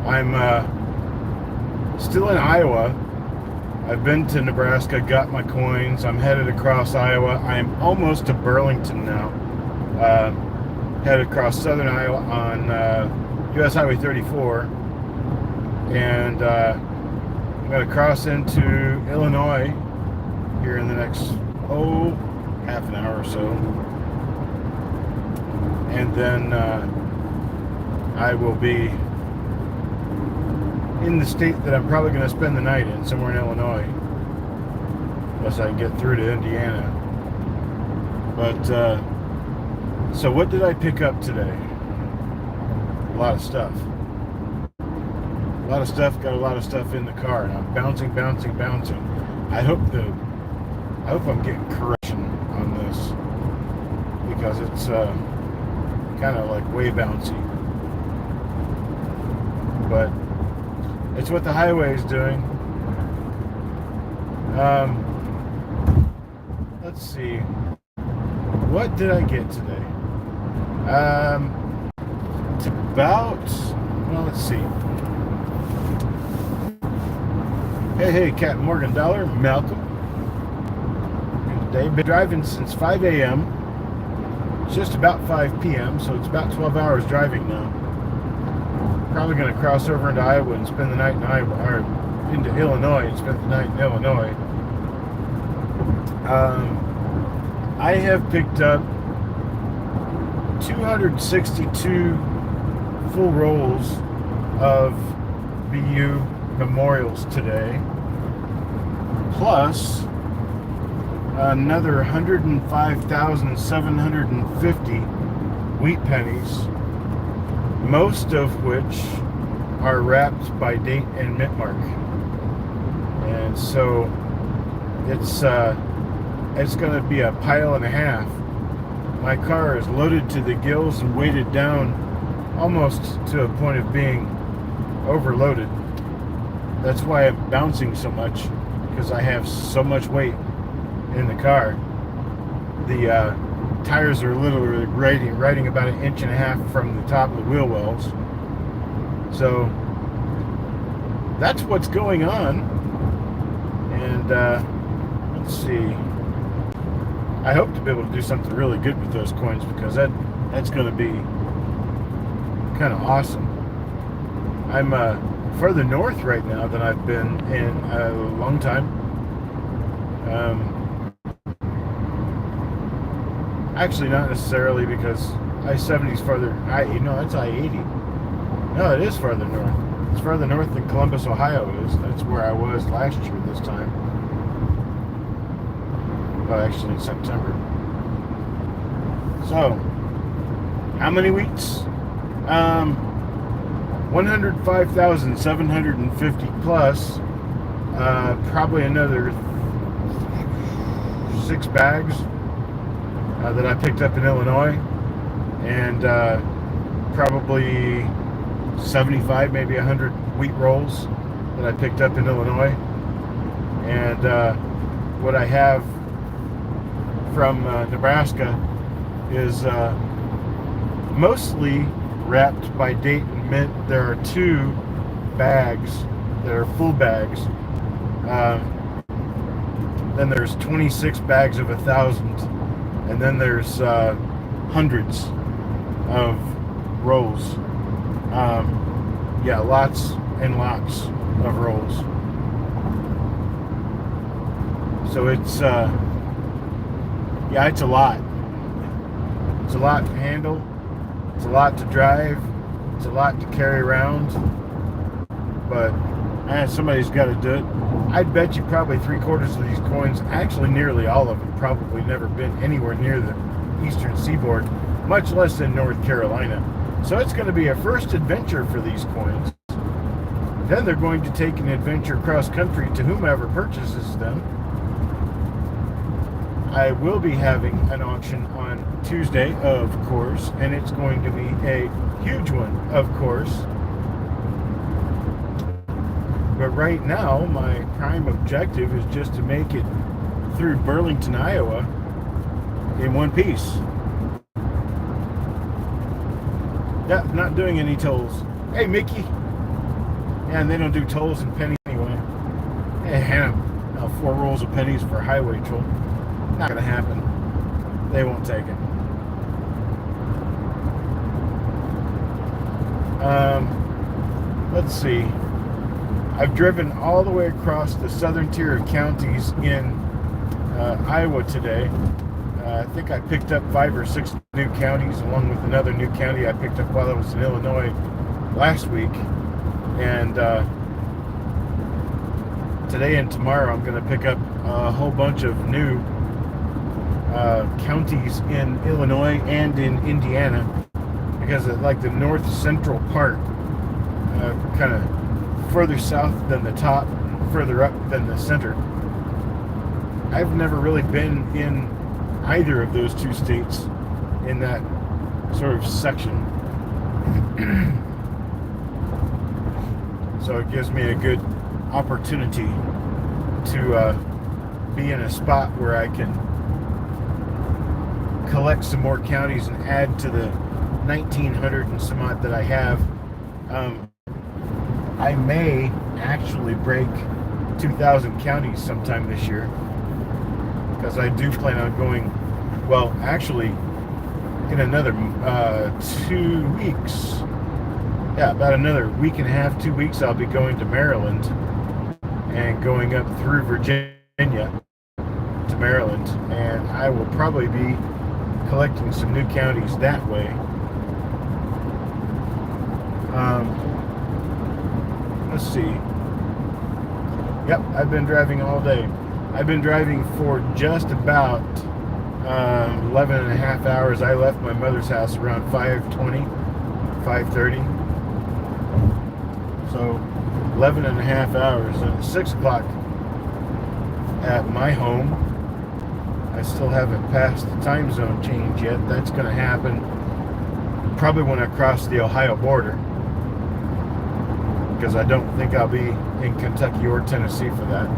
I'm still in Iowa. I've been to Nebraska, got my coins. I'm headed across Iowa. I'm almost to Burlington now. Headed across southern Iowa on US Highway 34. And I'm going to cross into Illinois here in the next, half an hour or so. And then I will be in the state that I'm probably going to spend the night in, somewhere in Illinois, unless I can get through to Indiana. But so what did I pick up today? A lot of stuff. Got a lot of stuff in the car, and I'm bouncing. I hope I'm getting correction on this, because it's kind of like way bouncy. But it's what the highway is doing. Let's see. What did I get today? It's about, well, let's see. Hey, Captain Morgan Dollar, Malcolm. Today, been driving since 5 a.m. It's just about 5 p.m., so it's about 12 hours driving now. Probably going to cross over into Iowa and spend the night in Iowa, or into Illinois and spend the night in Illinois. I have picked up 262 full rolls of BU memorials today, plus another 105,750 wheat pennies, most of which are wrapped by date and mint mark. And so it's going to be a pile and a half. My car is loaded to the gills and weighted down almost to a point of being overloaded. That's why I'm bouncing so much, because I have so much weight in the car. The tires are literally riding about 1.5 inches from the top of the wheel wells. So that's what's going on. And let's see. I hope to be able to do something really good with those coins, because that's going to be kind of awesome. I'm further north right now than I've been in a long time. Actually, not necessarily, because I-70 is farther. It's I-80. No, it is farther north. It's farther north than Columbus, Ohio is. That's where I was last year this time. Well, actually in September. So, how many weeks? 105,750 plus. Probably another 6 bags that I picked up in Illinois, and probably 75, maybe 100 wheat rolls that I picked up in Illinois. And what I have from Nebraska is mostly wrapped by date and mint. There are 2 bags that are full bags. Then there's 26 bags of 1,000, and then there's hundreds of rolls. Lots and lots of rolls. So it's it's a lot. It's a lot to handle. It's a lot to drive. It's a lot to carry around. But somebody's got to do it. I'd bet you probably 3/4 of these coins, actually nearly all of them, probably never been anywhere near the eastern seaboard, much less in North Carolina. So it's going to be a first adventure for these coins. Then they're going to take an adventure cross country to whomever purchases them. I will be having an auction on Tuesday, of course, and it's going to be a huge one, of course. But right now, my prime objective is just to make it through Burlington, Iowa in one piece. Yeah, not doing any tolls. Hey, Mickey. and they don't do tolls and pennies anyway. Hey, hand them 4 rolls of pennies for a highway toll. Not gonna happen. They won't take it. Let's see. I've driven all the way across the southern tier of counties in Iowa today. I think I picked up 5 or 6 new counties, along with another new county I picked up while I was in Illinois last week. And today and tomorrow I'm going to pick up a whole bunch of new counties in Illinois and in Indiana, because of, like, the north central part, kind of further south than the top, further up than the center. I've never really been in either of those 2 states in that sort of section. So it gives me a good opportunity to be in a spot where I can collect some more counties and add to the 1,900 and some odd that I have. I may actually break 2,000 counties sometime this year, because I do plan on going, well, actually, in another 2 weeks. Yeah, about another week and a half, 2 weeks, I'll be going to Maryland and going up through Virginia to Maryland, and I will probably be collecting some new counties that way. Let's see. Yep, I've been driving all day. I've been driving for just about 11 and a half hours. I left my mother's house around 5:20, 5:30. So 11 and a half hours. And at 6 o'clock at my home, I still haven't passed the time zone change yet. That's going to happen probably when I cross the Ohio border, because I don't think I'll be in Kentucky or Tennessee for that.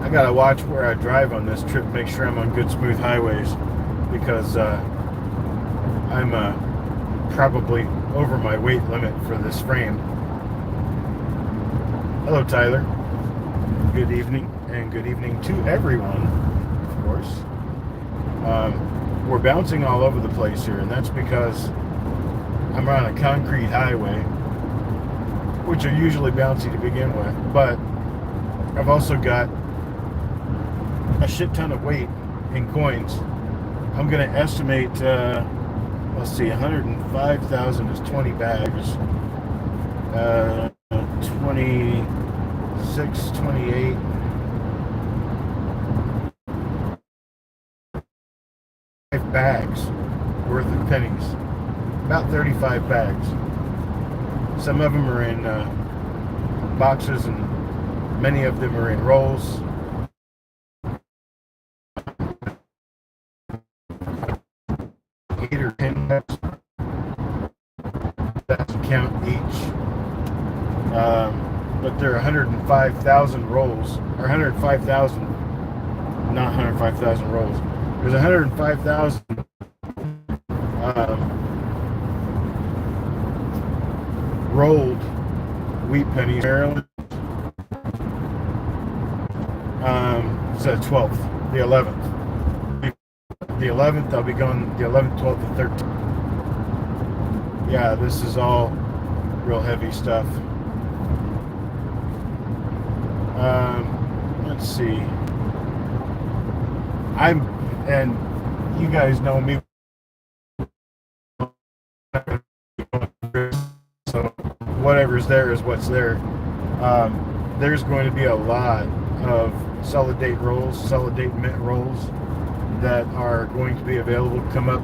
I gotta watch where I drive on this trip, make sure I'm on good smooth highways, because I'm probably over my weight limit for this frame. Hello, Tyler. Good evening, and good evening to everyone, of course. We're bouncing all over the place here, and that's because I'm on a concrete highway, which are usually bouncy to begin with, but I've also got a shit ton of weight in coins. I'm going to estimate, let's see, 105,000 is 20 bags, 26, 28, bags worth of pennies, about 35 bags. Some of them are in boxes, and many of them are in rolls. 8 or 10 bags. That's a count each. But there are 105,000 rolls, or 105,000, not 105,000 rolls. There's 105,000 rolled wheat pennies, Maryland. It's the 12th, the 11th. The 11th, I'll be gone the 11th, 12th, and 13th. Yeah, this is all real heavy stuff. Let's see. And you guys know me, so whatever's there is what's there. There's going to be a lot of solid date rolls, solid date mint rolls that are going to be available come up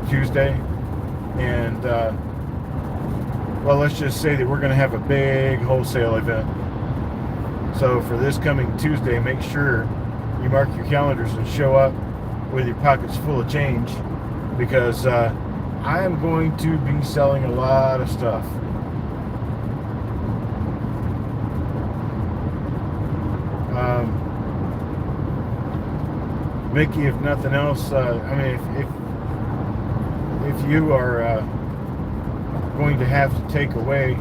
Tuesday. And well, let's just say that we're going to have a big wholesale event. So for this coming Tuesday, make sure you mark your calendars and show up with your pockets full of change, because I am going to be selling a lot of stuff. Mickey, if nothing else, I mean, if you are going to have to take away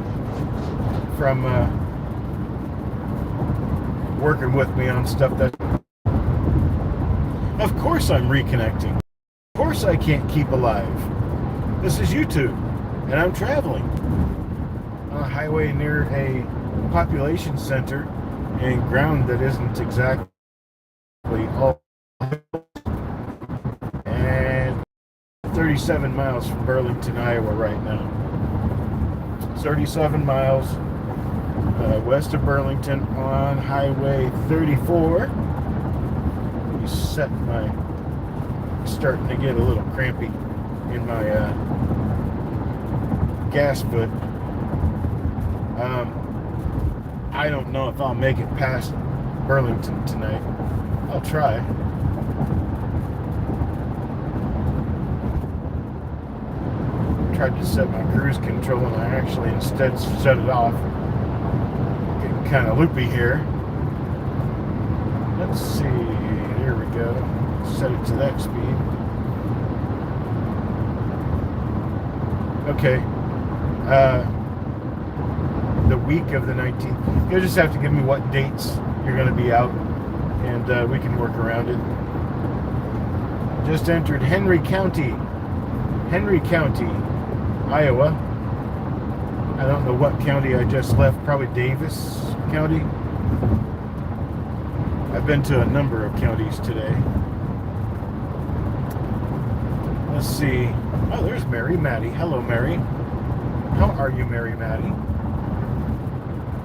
from working with me on stuff that, of course I'm reconnecting. Of course I can't keep alive. This is YouTube, and I'm traveling on a highway near a population center and ground that isn't exactly all, and 37 miles from Burlington, Iowa right now. 37 miles west of Burlington on Highway 34. Starting to get a little crampy in my gas foot. I don't know if I'll make it past Burlington tonight. I'll try. Tried to set my cruise control and I actually instead shut it off. Getting kind of loopy here. Let's see. Here we go. Set it to that speed. Okay. The week of the 19th. You'll just have to give me what dates you're going to be out, and we can work around it. Just entered Henry County, Iowa. I don't know what county I just left. Probably Davis County. I've been to a number of counties today. Let's see. Oh, there's Mary Maddie. Hello, Mary. How are you, Mary Maddie?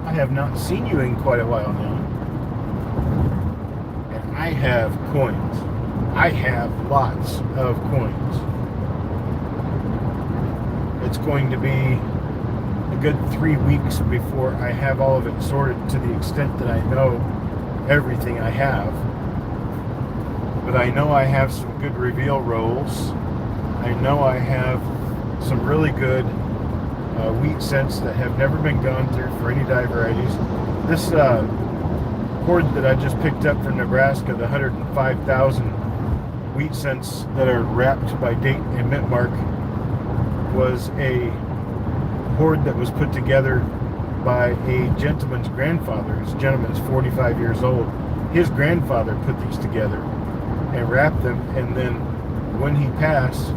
I have not seen you in quite a while now. And I have coins. I have lots of coins. It's going to be a good 3 weeks before I have all of it sorted to the extent that I know everything I have. But I know I have some good reveal rolls. I know I have some really good wheat scents that have never been gone through for any dye varieties. This cord that I just picked up from Nebraska, the 105,000 wheat scents that are wrapped by date and mint mark, was a hoard that was put together by a gentleman's grandfather. This gentleman's 45 years old. His grandfather put these together and wrapped them, and then when he passed,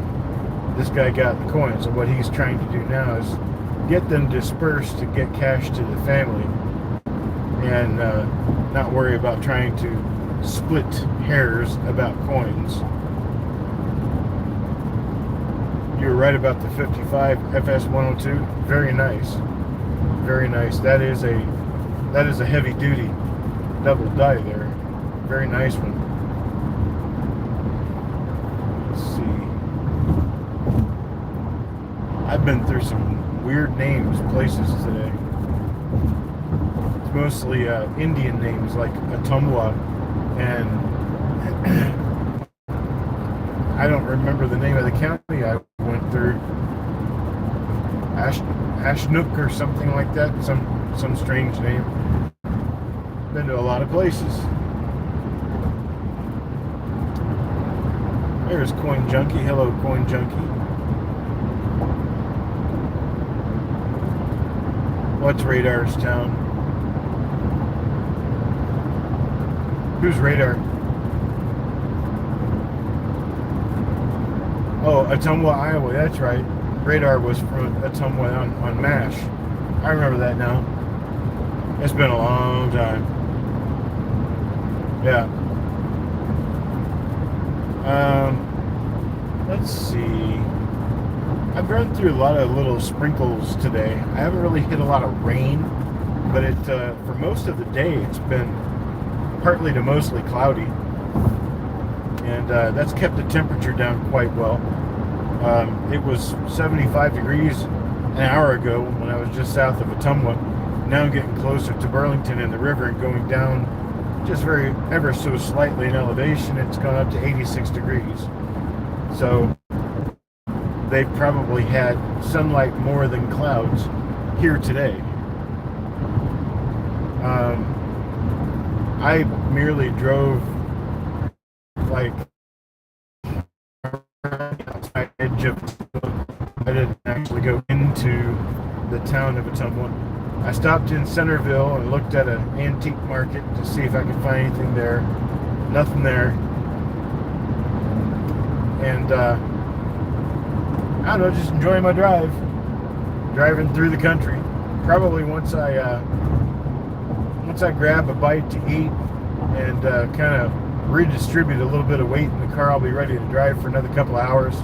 this guy got the coins. And what he's trying to do now is get them dispersed to get cash to the family, and not worry about trying to split hairs about coins. You were right about the 55 FS102. Very nice. Very nice. That is a heavy duty double die there. Very nice one. Let's see. I've been through some weird names, places today. It's mostly Indian names like Atumwa, and I don't remember the name of the county I went through. Ashnook or something like that. Some strange name. Been to a lot of places. There's Coin Junkie. Hello, Coin Junkie. What's Radar's town? Who's Radar? Oh, Atumwa, Iowa. That's right. Radar was from Atumwa on MASH. I remember that now. It's been a long time. Yeah. Let's see. I've run through a lot of little sprinkles today. I haven't really hit a lot of rain, but for most of the day it's been partly to mostly cloudy, and that's kept the temperature down quite well. It was 75 degrees an hour ago when I was just south of Atumwa. Now I'm getting closer to Burlington and the river and going down just ever so slightly in elevation. It's gone up to 86 degrees. So they've probably had sunlight more than clouds here today. I merely drove like outside edge of. I didn't actually go into the town of Atumwa. I stopped in Centerville and looked at an antique market to see if I could find anything there. Nothing there. And I don't know, just enjoying my drive. Driving through the country. Probably once I grab a bite to eat and kind of redistribute a little bit of weight in the car, I'll be ready to drive for another couple hours.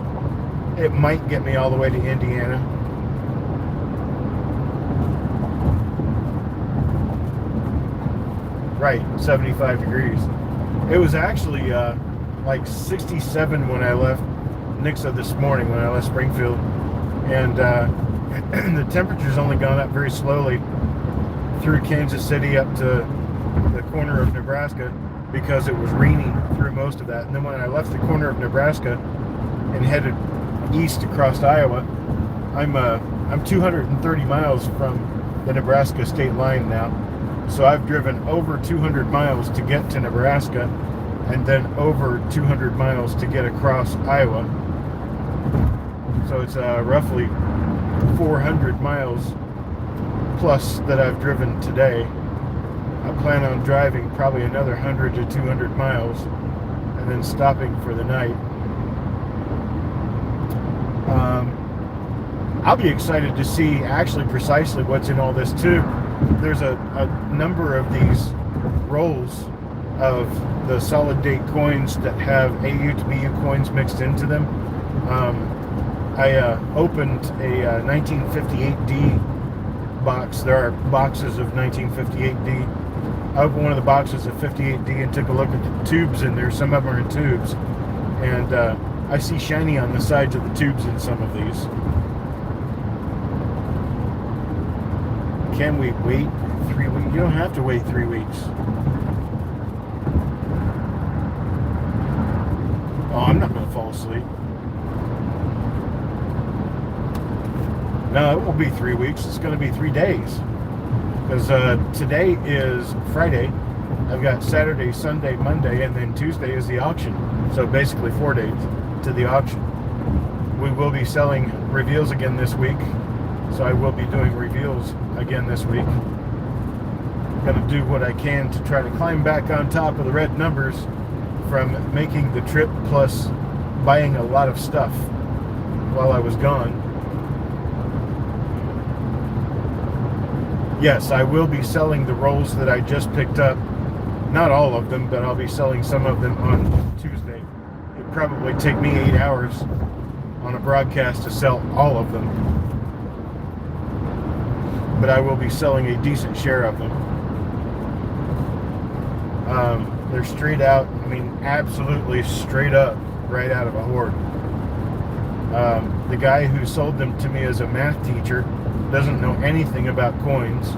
It might get me all the way to Indiana. Right, 75 degrees. It was actually like 67 when I left Nixa this morning, when I left Springfield. And the temperature's only gone up very slowly through Kansas City up to the corner of Nebraska because it was raining through most of that. And then when I left the corner of Nebraska and headed east across Iowa, I'm 230 miles from the Nebraska state line now. So I've driven over 200 miles to get to Nebraska and then over 200 miles to get across Iowa. So it's roughly 400 miles plus that I've driven today. I plan on driving probably another 100 to 200 miles and then stopping for the night. I'll be excited to see actually precisely what's in all this too. There's a number of these rolls of the solid date coins that have AU to BU coins mixed into them. I opened a 1958D box. There are boxes of 1958D. I opened one of the boxes of 58D and took a look at the tubes in there. Some of them are in tubes. And I see shiny on the sides of the tubes in some of these. Can we wait 3 weeks? You don't have to wait 3 weeks. Oh, I'm not going to fall asleep. No, it won't be 3 weeks. It's going to be 3 days. Because today is Friday. I've got Saturday, Sunday, Monday, and then Tuesday is the auction. So basically 4 days to the auction. We will be selling reveals again this week. So I will be doing reveals again this week. Going to do what I can to try to climb back on top of the red numbers from making the trip plus buying a lot of stuff while I was gone. Yes, I will be selling the rolls that I just picked up. Not all of them, but I'll be selling some of them on Tuesday. It'd probably take me 8 hours on a broadcast to sell all of them. But I will be selling a decent share of them. They're straight out, I mean, absolutely straight up, right out of a hoard. The guy who sold them to me as a math teacher doesn't know anything about coins,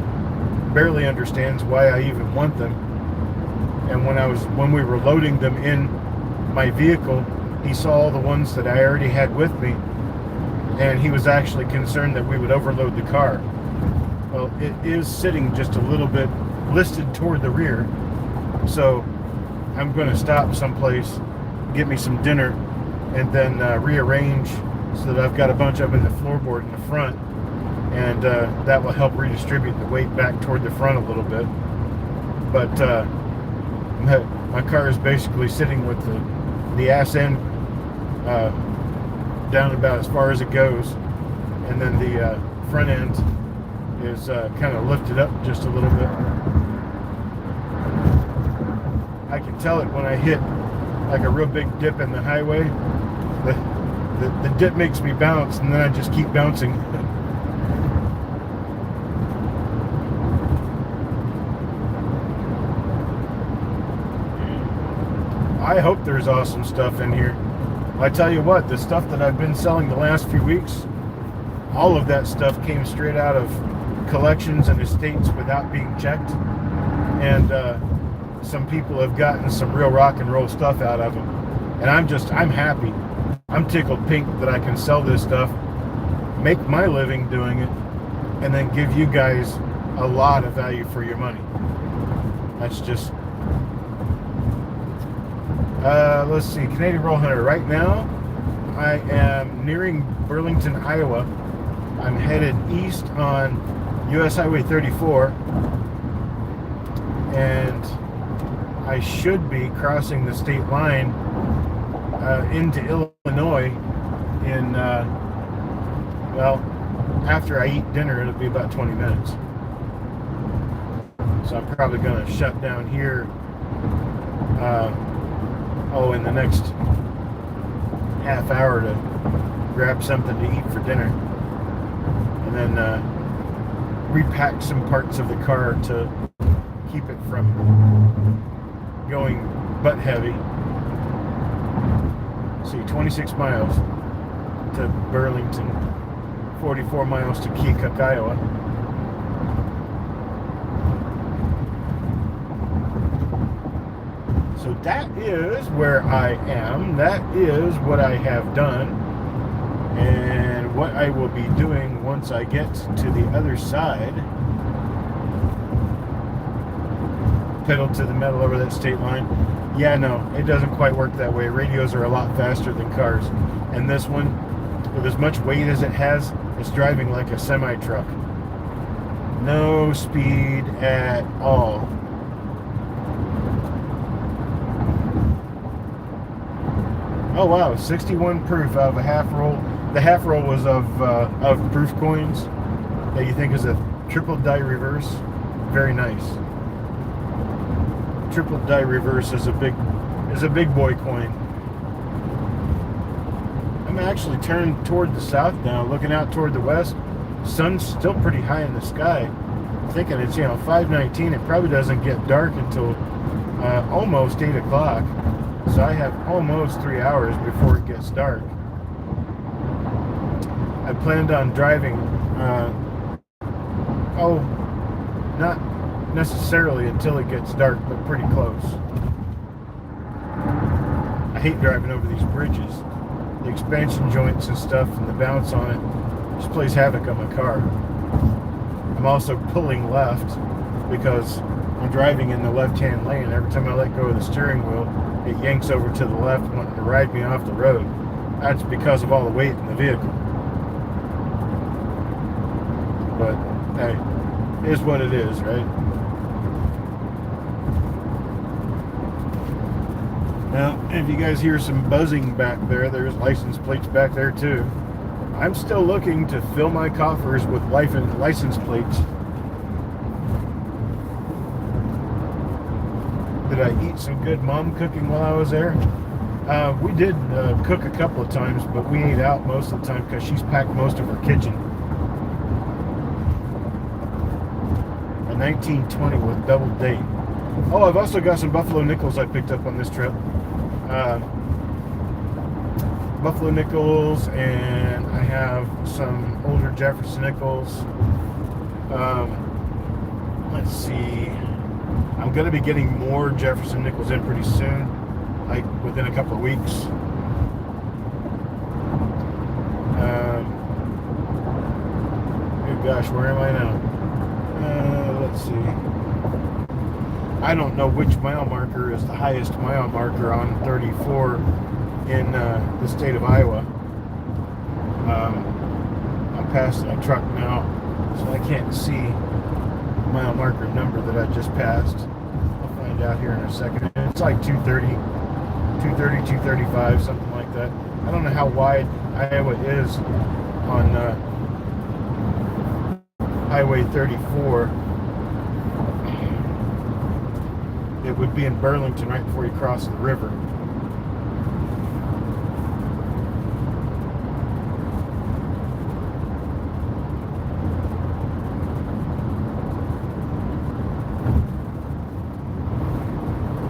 barely understands why I even want them. And when we were loading them in my vehicle, he saw all the ones that I already had with me, and he was actually concerned that we would overload the car. Well, it is sitting just a little bit listed toward the rear, so I'm going to stop someplace, get me some dinner, and then rearrange so that I've got a bunch of them in the floorboard in the front, and that will help redistribute the weight back toward the front a little bit. But my car is basically sitting with the ass end down about as far as it goes, and then the front end is kind of lifted up just a little bit. I can tell it when I hit like a real big dip in the highway. The dip makes me bounce, and then I just keep bouncing. I hope there's awesome stuff in here. I tell you what, the stuff that I've been selling the last few weeks, all of that stuff came straight out of collections and estates without being checked. And some people have gotten some real rock and roll stuff out of them. And I'm happy. I'm tickled pink that I can sell this stuff, make my living doing it, and then give you guys a lot of value for your money. That's just... let's see, Canadian Roll Hunter. Right now, I am nearing Burlington, Iowa. I'm headed east on US Highway 34, and I should be crossing the state line into Illinois in, well, after I eat dinner, it'll be about 20 minutes. So I'm probably going to shut down here, in the next half hour to grab something to eat for dinner. And then repack some parts of the car to keep it from going butt heavy. See, 26 miles to Burlington, 44 miles to Keokuk, Iowa. So that is where I am. That is what I have done. And what I will be doing once I get to the other side. Pedal to the metal over that state line. Yeah, no, it doesn't quite work that way. Radios are a lot faster than cars. And this one, with as much weight as it has, it's driving like a semi-truck. No speed at all. Oh wow, 61 proof out of a half roll. The half roll was of proof coins that you think is a triple die reverse. Very nice. Triple die reverse is a big boy coin. I'm actually turned toward the south now, looking out toward the west. Sun's still pretty high in the sky. Thinking it's 5:19. It probably doesn't get dark until almost 8 o'clock. So I have almost 3 hours before it gets dark. I planned on driving, not necessarily until it gets dark, but pretty close. I hate driving over these bridges. The expansion joints and stuff and the bounce on it just plays havoc on my car. I'm also pulling left because I'm driving in the left-hand lane. Every time I let go of the steering wheel, it yanks over to the left, wanting to ride me off the road. That's because of all the weight in the vehicle. But hey, it is what it is, right? Now, if you guys hear some buzzing back there, there's license plates back there too. I'm still looking to fill my coffers with license plates. Did I eat some good mom cooking while I was there? We did cook a couple of times, but we ate out most of the time because she's packed most of her kitchen. A 1920 with double date. Oh, I've also got some buffalo nickels I picked up on this trip. Buffalo nickels, and I have some older Jefferson nickels. Let's see. I'm going to be getting more Jefferson nickels in pretty soon, like within a couple of weeks. Oh gosh, where am I now? Let's see. I don't know which mile marker is the highest mile marker on 34 in the state of Iowa. I'm past a truck now, so I can't see the mile marker number that I just passed. I'll find out here in a second. It's like 230, 235, something like that. I don't know how wide Iowa is on Highway 34. It would be in Burlington right before you cross the river.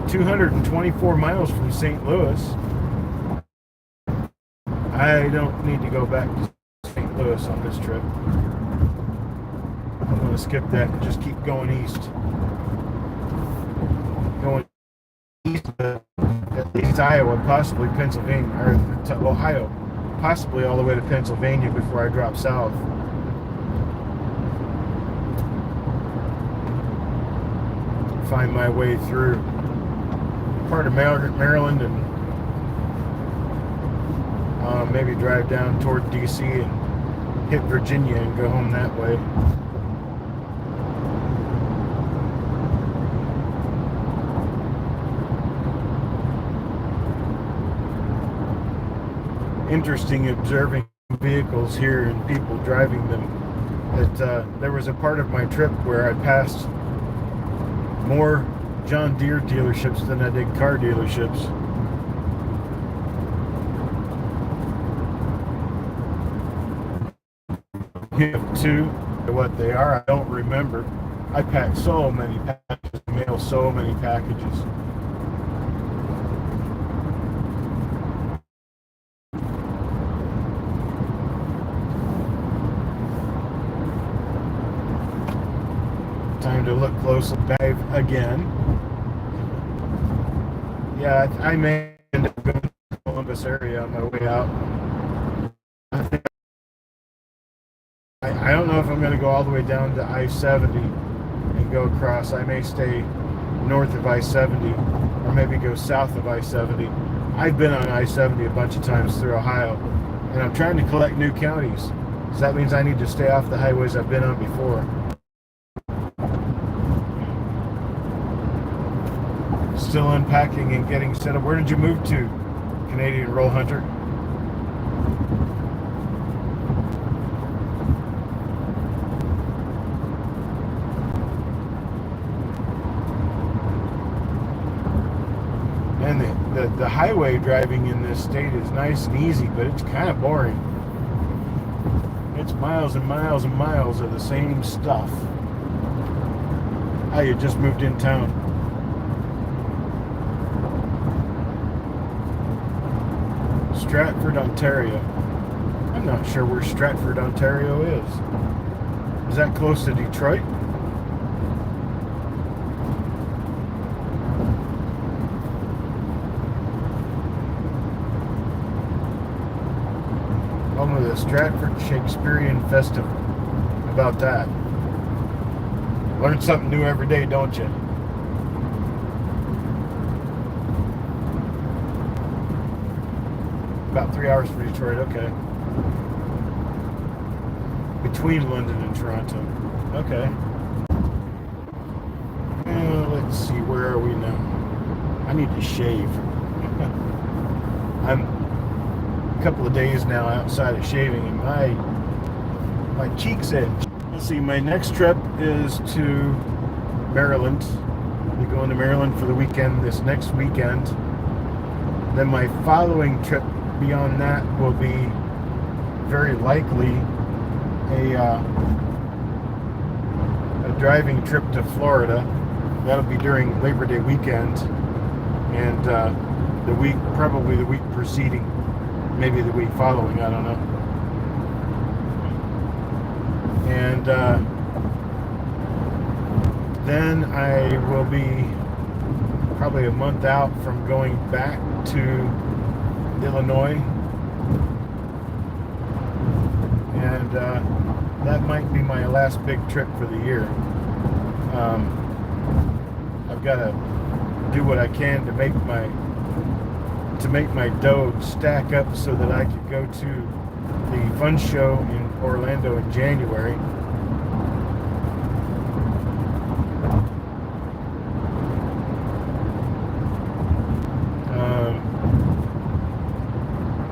$224 miles from St. Louis. I don't need to go back to St. Louis on this trip. I'm going to skip that and just keep going east. Going east to at least Iowa, possibly Pennsylvania, or to Ohio, possibly all the way to Pennsylvania before I drop south. Find my way through part of Maryland and maybe drive down toward DC and hit Virginia and go home that way. interesting observing vehicles here and people driving them. That there was a part of my trip where I passed more John Deere dealerships than I did car dealerships. You have two. What they are, I don't remember. I packed so many packages, mail so many packages. Time to look closely again. Yeah, I may end up going to the Columbus area on my way out. I don't know if I'm going to go all the way down to I-70 and go across. I may stay north of I-70 or maybe go south of I-70. I've been on I-70 a bunch of times through Ohio, and I'm trying to collect new counties. So that means I need to stay off the highways I've been on before. Still unpacking and getting set up. Where did you move to, Canadian Roll Hunter? And the highway driving in this state is nice and easy, but it's kind of boring. It's miles and miles and miles of the same stuff. Oh, you just moved in town. Stratford, Ontario. I'm not sure where Stratford, Ontario is. Is that close to Detroit? Home of the Stratford Shakespearean Festival. How about that? Learn something new every day, don't you? About 3 hours from Detroit, okay. Between London and Toronto. Okay. Let's see, where are we now? I need to shave. I'm a couple of days now outside of shaving, and my cheeks itch. Let's see, my next trip is to Maryland. We're going to Maryland for the weekend, this next weekend. Then my following trip beyond that will be very likely a driving trip to Florida. That'll be during Labor Day weekend, and probably the week preceding, maybe the week following, I don't know. And then I will be probably a month out from going back to Illinois, and that might be my last big trip for the year. I've got to do what I can to make my dough stack up so that I could go to the fun show in Orlando in January.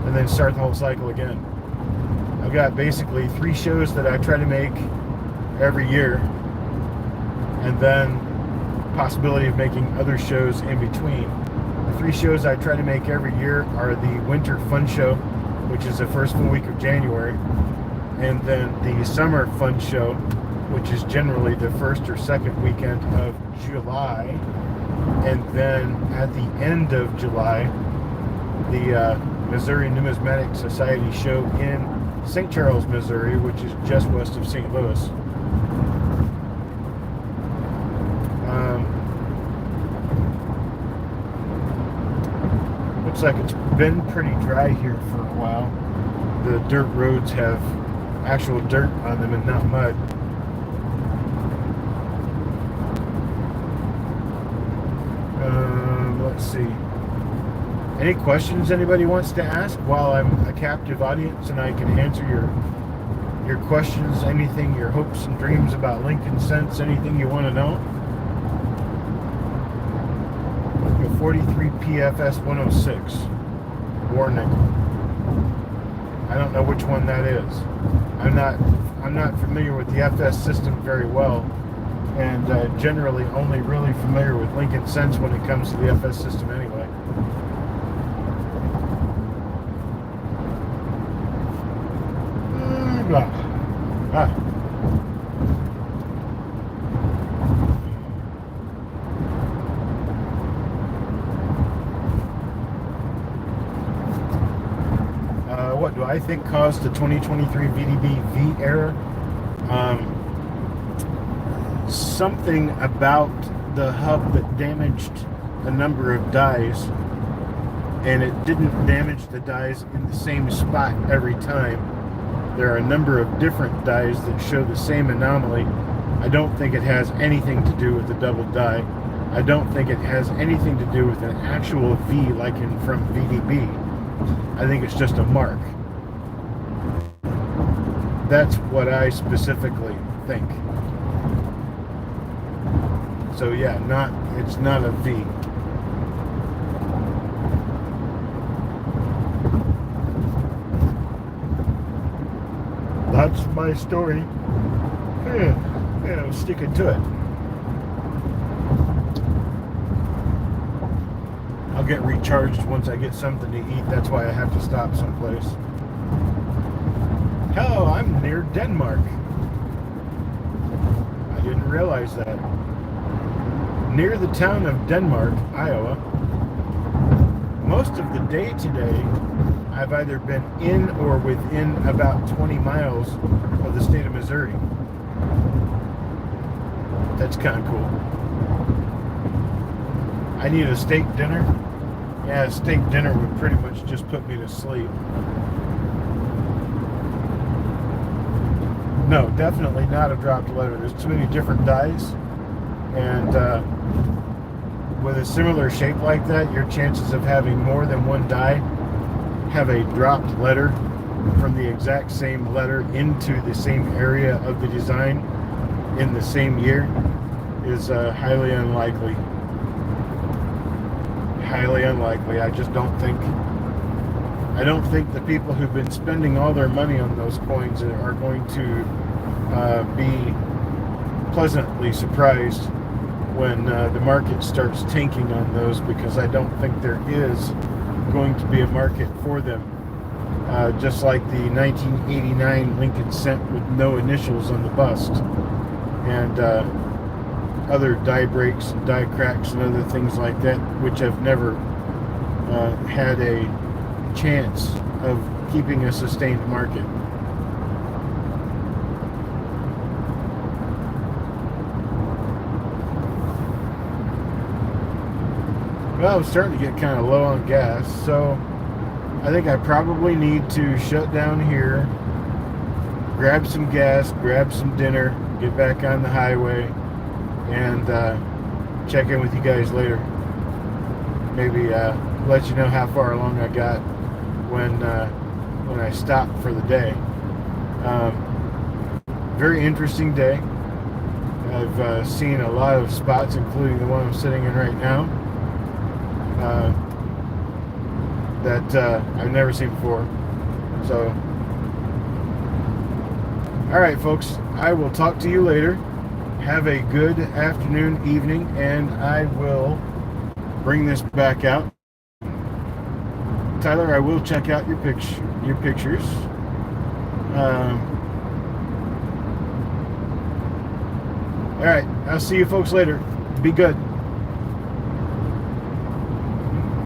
And then start the whole cycle again. I've got basically 3 shows that I try to make every year, and then possibility of making other shows in between. The 3 shows I try to make every year are the Winter Fun Show, which is the first full week of January, and then the Summer Fun Show, which is generally the first or second weekend of July, and then at the end of July, the Missouri Numismatic Society show in St. Charles, Missouri, which is just west of St. Louis. Looks like it's been pretty dry here for a while. The dirt roads have actual dirt on them and not mud. Let's see. Any questions anybody wants to ask while I'm a captive audience and I can answer your questions, anything, your hopes and dreams about Lincoln Sense, anything you want to know? 43 PFS 106 Warning. I don't know which one that is. I'm not familiar with the FS system very well, and generally only really familiar with Lincoln Sense when it comes to the FS system anyway. What do I think caused the 2023 VDB V error? Something about the hub that damaged a number of dies, and it didn't damage the dies in the same spot every time. There are a number of different dies that show the same anomaly. I don't think it has anything to do with the double die. I don't think it has anything to do with an actual V like from VDB. I think it's just a mark. That's what I specifically think. So yeah, it's not a V. That's my story. Yeah, I'm sticking to it. I'll get recharged once I get something to eat. That's why I have to stop someplace. Hell, I'm near Denmark. I didn't realize that. Near the town of Denmark, Iowa. Most of the day today, I've either been in or within about 20 miles of the state of Missouri. That's kind of cool. I need a steak dinner. Yeah, a steak dinner would pretty much just put me to sleep. No, definitely not a dropped letter. There's too many different dies, and with a similar shape like that, your chances of having more than one die have a dropped letter from the exact same letter into the same area of the design in the same year is highly unlikely. Highly unlikely. I don't think the people who've been spending all their money on those coins are going to be pleasantly surprised when the market starts tanking on those, because I don't think there is going to be a market for them. Just like the 1989 Lincoln Cent with no initials on the bust, and other die breaks and die cracks and other things like that, which have never had a chance of keeping a sustained market. Well, I'm starting to get kind of low on gas, so I think I probably need to shut down here, grab some gas, grab some dinner, get back on the highway, and check in with you guys later. Maybe let you know how far along I got when I stopped for the day. Very interesting day. I've seen a lot of spots, including the one I'm sitting in right now, that I've never seen before. So, alright folks, I will talk to you later. Have a good afternoon, evening, and I will bring this back out. Tyler, I will check out your pictures. Alright, I'll see you folks later. Be good.